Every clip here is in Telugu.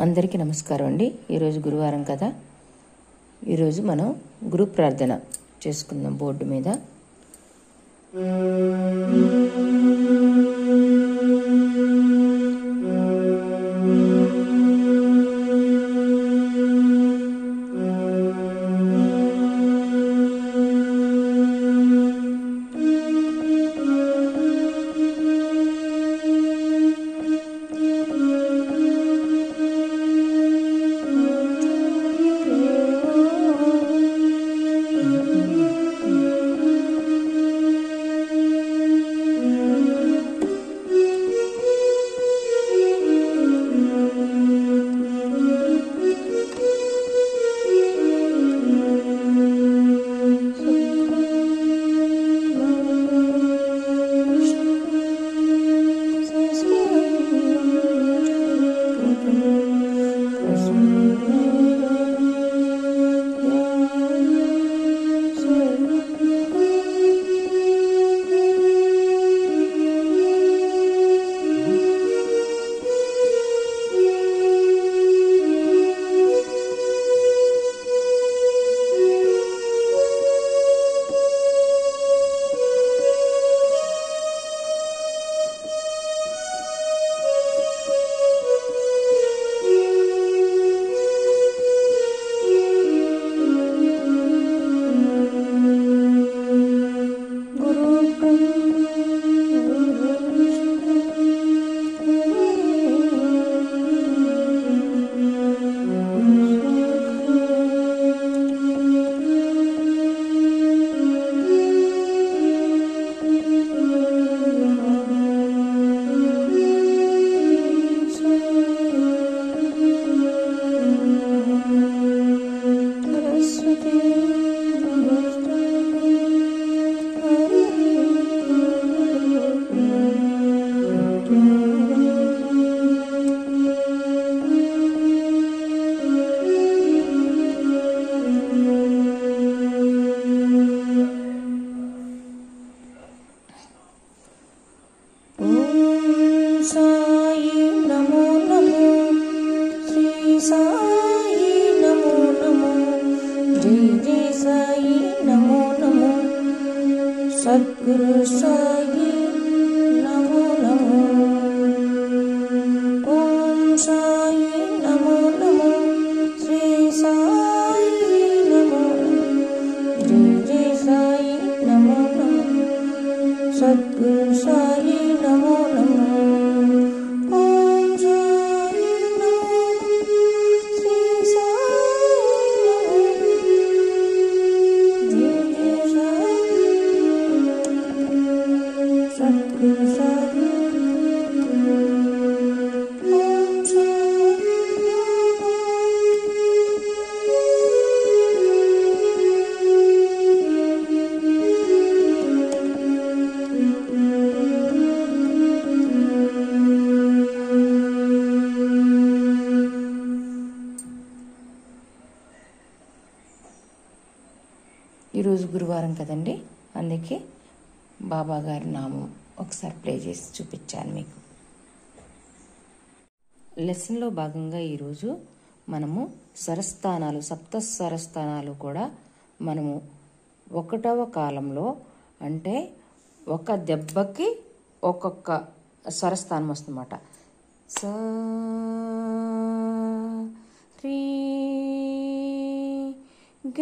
అందరికీ నమస్కారం అండి. ఈరోజు గురువారం కదా, ఈరోజు మనం గురు ప్రార్థన చేసుకుందాం. బోర్డు మీద सद्गुरु साई नमो नमो। ओम साई नमो नमो, श्री साई नमो नमो, जय जय साई नमो नमो, सद्गुरु साई नमो नमो। ओम साई नमो नमो, श्री साई नमो, जय जय साई सद्गुरु साई। ओम साई ఈరోజు గురువారం కదండి, అందుకే బాబా గారి నామం ఒకసారి ప్లే చేసి చూపించాను మీకు. లెసన్లో భాగంగా ఈరోజు మనము స్వరస్థానాలు, సప్త స్వరస్థానాలు కూడా మనము 1వ కాలంలో, అంటే ఒక దెబ్బకి ఒక్కొక్క స్వరస్థానం వస్తుందన్నమాట. స రీ గ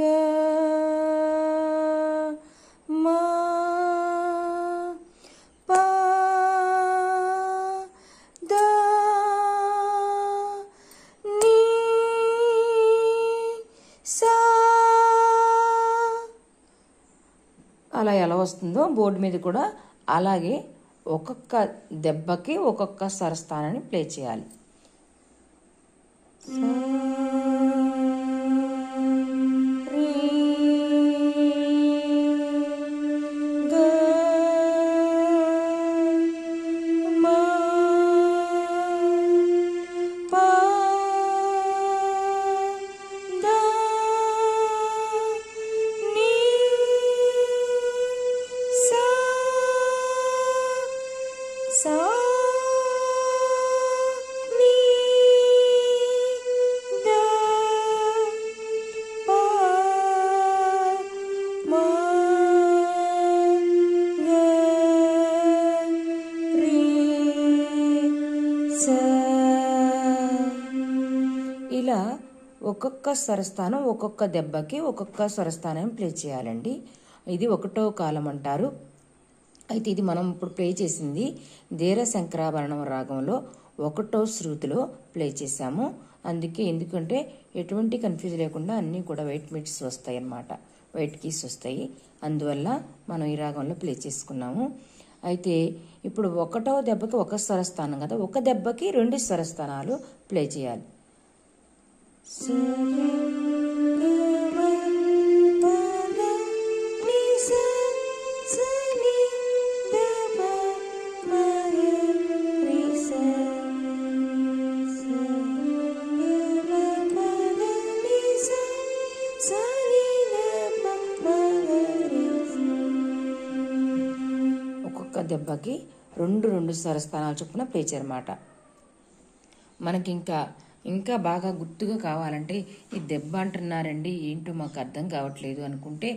మా పా దా నీ సా. అలా ఎలా వస్తుందో బోర్డు మీద కూడా అలాగే ఒక్కొక్క దెబ్బకి ఒక్కొక్క స్వరస్థానాన్ని ప్లే చేయాలి. सा नी ఇలా ఒక్కొక్క స్వరస్థానం ఒక్కొక్క దెబ్బకి ఒక్కొక్క స్వరస్థానం ప్లే చేయాలండి. ఇది 1వ కాలం అంటారు. అయితే ఇది మనం ఇప్పుడు ప్లే చేసింది ధీర శంకరాభరణం రాగంలో 1వ శృతిలో ప్లే చేసాము. ఎందుకంటే ఎటువంటి కన్ఫ్యూజ్ లేకుండా అన్నీ కూడా వైట్ మిట్స్ వస్తాయి అన్నమాట, వైట్ కీస్ వస్తాయి. అందువల్ల మనం ఈ రాగంలో ప్లే చేసుకున్నాము. అయితే ఇప్పుడు 1వ దెబ్బకి 1 స్వరస్థానం కదా, ఒక దెబ్బకి 2 స్వరస్థానాలు ప్లే చేయాలి. ఒక్కొక్క దెబ్బకి 2 స్వరస్థానాలు చొప్పున ప్లే చేయరన్నమాట. మనకి ఇంకా బాగా గుర్తుగా కావాలంటే ఈ దెబ్బ అంటున్నారండి ఏంటో మాకు అర్థం కావట్లేదు అనుకుంటే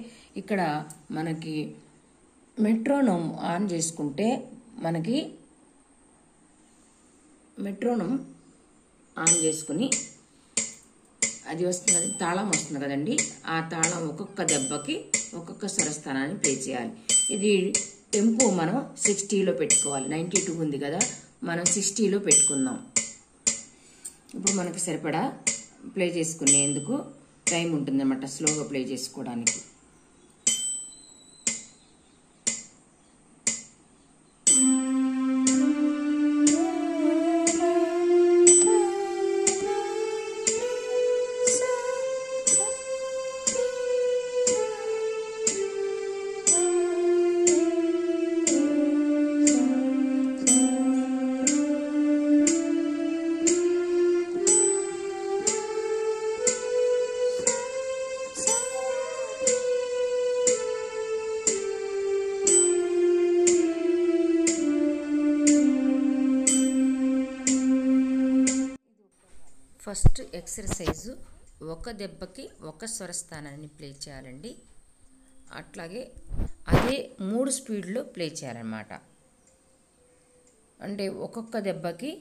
ఇక్కడ మనకి మెట్రోనోమ్ ఆన్ చేసుకుంటే మనకి మెట్రోనోమ్ ఆన్ చేసుకుని అది వస్తుంది కదా, తాళం వస్తుంది కదండి. ఆ తాళం ఒక్కొక్క దెబ్బకి ఒక్కొక్క స్వరస్థానాన్ని ప్లే చేయాలి. ఇది టెంపో మనం 60లో పెట్టుకోవాలి. 92 ఉంది కదా, మనం 60లో పెట్టుకుందాం. ఇప్పుడు మనకి సరిపడా ప్లే చేసుకునేందుకు టైం ఉంటుందన్నమాట, స్లోగా ప్లే చేసుకోవడానికి. ఫస్ట్ ఎక్సర్సైజు ఒక దెబ్బకి ఒక స్వరస్థానాన్ని ప్లే చేయాలండి. అట్లాగే అదే 3 స్పీడ్లో ప్లే చేయాలన్నమాట. అంటే ఒక్కొక్క దెబ్బకి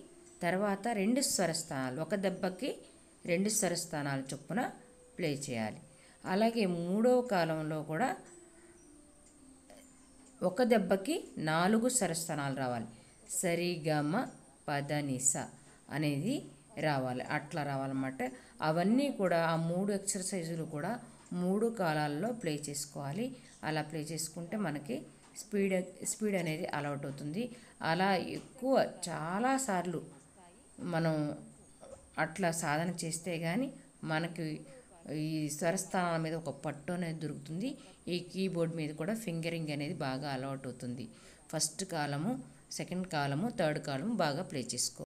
తర్వాత 2 స్వరస్థానాలు, ఒక దెబ్బకి 2 స్వరస్థానాలు చొప్పున ప్లే చేయాలి. అలాగే 3వ కాలంలో కూడా ఒక దెబ్బకి 4 స్వరస్థానాలు రావాలి. సరిగమ పదనిస అనేది రావాలి, అట్లా రావాలన్నమాట. అవన్నీ కూడా ఆ 3 ఎక్సర్సైజులు కూడా 3 కాలాల్లో ప్లే చేసుకోవాలి. అలా ప్లే చేసుకుంటే మనకి స్పీడ్ అనేది అలవాటు అవుతుంది. అలా చాలాసార్లు మనం అట్లా సాధన చేస్తే కానీ మనకి ఈ స్వరస్థానాల మీద ఒక పట్టు అనేది దొరుకుతుంది. ఈ కీబోర్డ్ మీద కూడా ఫింగరింగ్ అనేది బాగా అలవాటు అవుతుంది. ఫస్ట్ కాలము, సెకండ్ కాలము, థర్డ్ కాలము బాగా ప్లే చేసుకోవాలి.